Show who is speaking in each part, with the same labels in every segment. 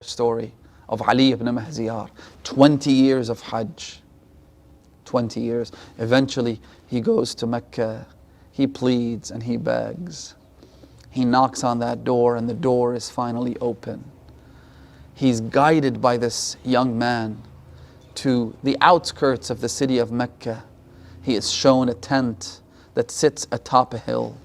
Speaker 1: Story of Ali ibn Maziar. 20 years of Hajj. 20 years. Eventually he goes to Mecca. He pleads and he begs. He knocks on that door and the door is finally open. He's guided by this young man to the outskirts of the city of Mecca. He is shown a tent that sits atop a hill.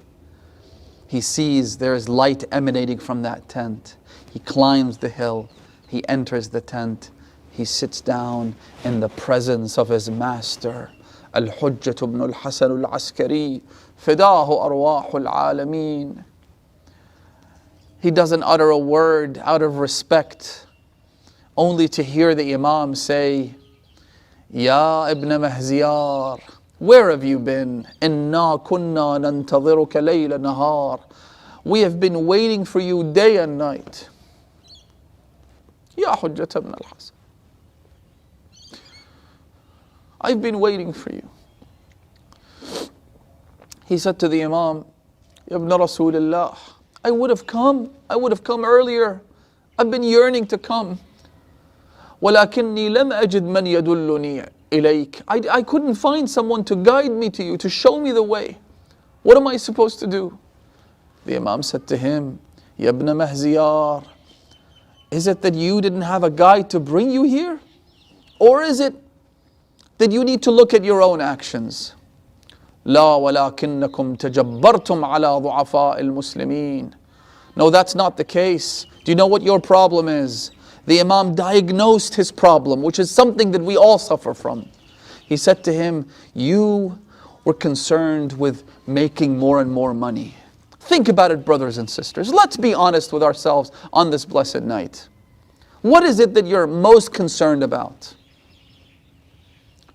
Speaker 1: He sees there is light emanating from that tent. He climbs the hill. He enters the tent. He sits down in the presence of his master. Al-Hujjat ibn al-Hasan al-Askari. Fidahu arwahul alameen. He doesn't utter a word out of respect, only to hear the Imam say, Ya Ibne Maziar, where have you been? Inna kunna nantadhiruka layla nahar. We have been waiting for you day and night. Ya Hujjat ibn al-Hasan. I've been waiting for you. He said to the Imam, Ibn Rasulullah, I would have come earlier. I've been yearning to come. وَلَكِنِّي لَمْ أَجِدْ مَنْ يَدُلُّنِي إِلَيْكَ. I couldn't find someone to guide me to you, to show me the way. What am I supposed to do? The Imam said to him, Ya Ibn Maziar, is it that you didn't have a guide to bring you here? Or is it that you need to look at your own actions? لا ولكنكم تجبرتم على ضعفاء المسلمين. No, that's not the case. Do you know what your problem is? The Imam diagnosed his problem, which is something that we all suffer from. He said to him, you were concerned with making more and more money. Think about it, brothers and sisters. Let's be honest with ourselves on this blessed night. What is it that you're most concerned about?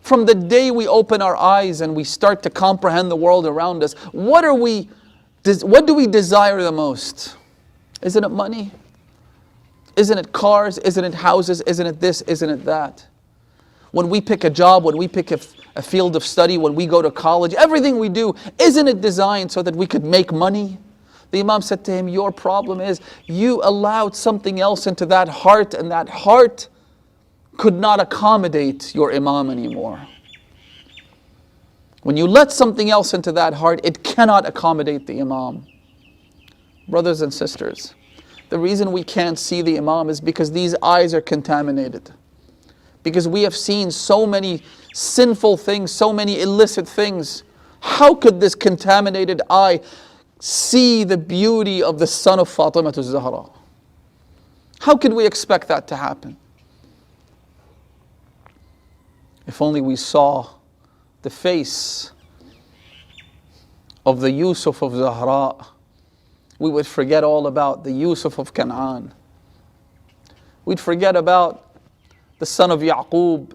Speaker 1: From the day we open our eyes and we start to comprehend the world around us, what do we desire the most? Isn't it money? Isn't it cars? Isn't it houses? Isn't it this? Isn't it that? When we pick a job, when we pick a field of study, when we go to college, everything we do, isn't it designed so that we could make money? The Imam said to him, your problem is you allowed something else into that heart, and that heart could not accommodate your Imam anymore. When you let something else into that heart, it cannot accommodate the Imam. Brothers and sisters, the reason we can't see the Imam is because these eyes are contaminated. Because we have seen so many sinful things, so many illicit things. How could this contaminated eye see the beauty of the son of Fatima al-Zahra? How could we expect that to happen? If only we saw the face of the Yusuf of Zahra, we would forget all about the Yusuf of Canaan. We'd forget about the son of Yaqub.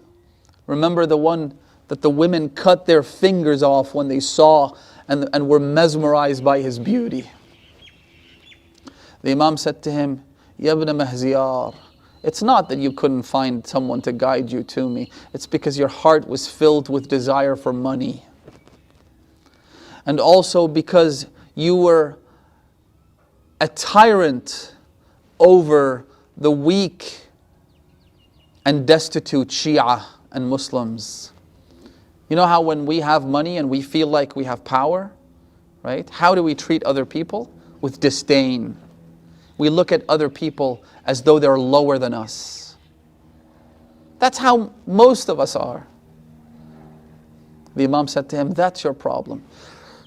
Speaker 1: Remember the one that the women cut their fingers off when they saw and were mesmerized by his beauty. The Imam said to him, Ya Ibn Maziar, it's not that you couldn't find someone to guide you to me. It's because your heart was filled with desire for money. And also because you were a tyrant over the weak and destitute Shia and Muslims. You know how when we have money and we feel like we have power, right? How do we treat other people? With disdain. We look at other people as though they're lower than us. That's how most of us are. The Imam said to him, that's your problem.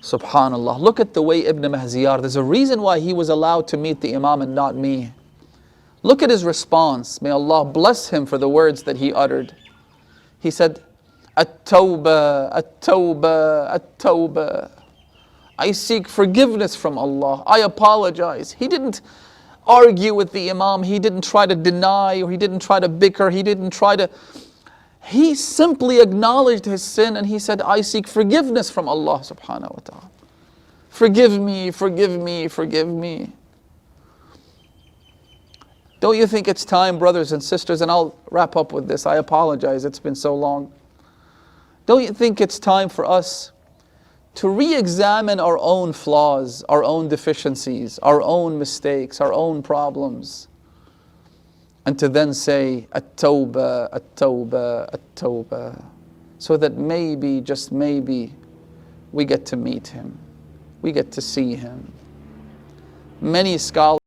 Speaker 1: Subhanallah. Look at the way Ibn Maziar, there's a reason why he was allowed to meet the Imam and not me. Look at his response. May Allah bless him for the words that he uttered. He said, At-tawbah, at-tawbah, at-tawbah. I seek forgiveness from Allah. I apologize. He didn't argue with the Imam. He didn't try to deny, or he didn't try to bicker. He simply acknowledged his sin and he said, I seek forgiveness from Allah subhanahu wa ta'ala. Forgive me, forgive me, forgive me. Don't you think it's time, brothers and sisters, and I'll wrap up with this. I apologize, it's been so long. Don't you think it's time for us to re-examine our own flaws, our own deficiencies, our own mistakes, our own problems? and to then say, At-Tawbah, At-Tawbah, At-Tawbah, so that maybe, just maybe, we get to meet him, we get to see him. Many scholars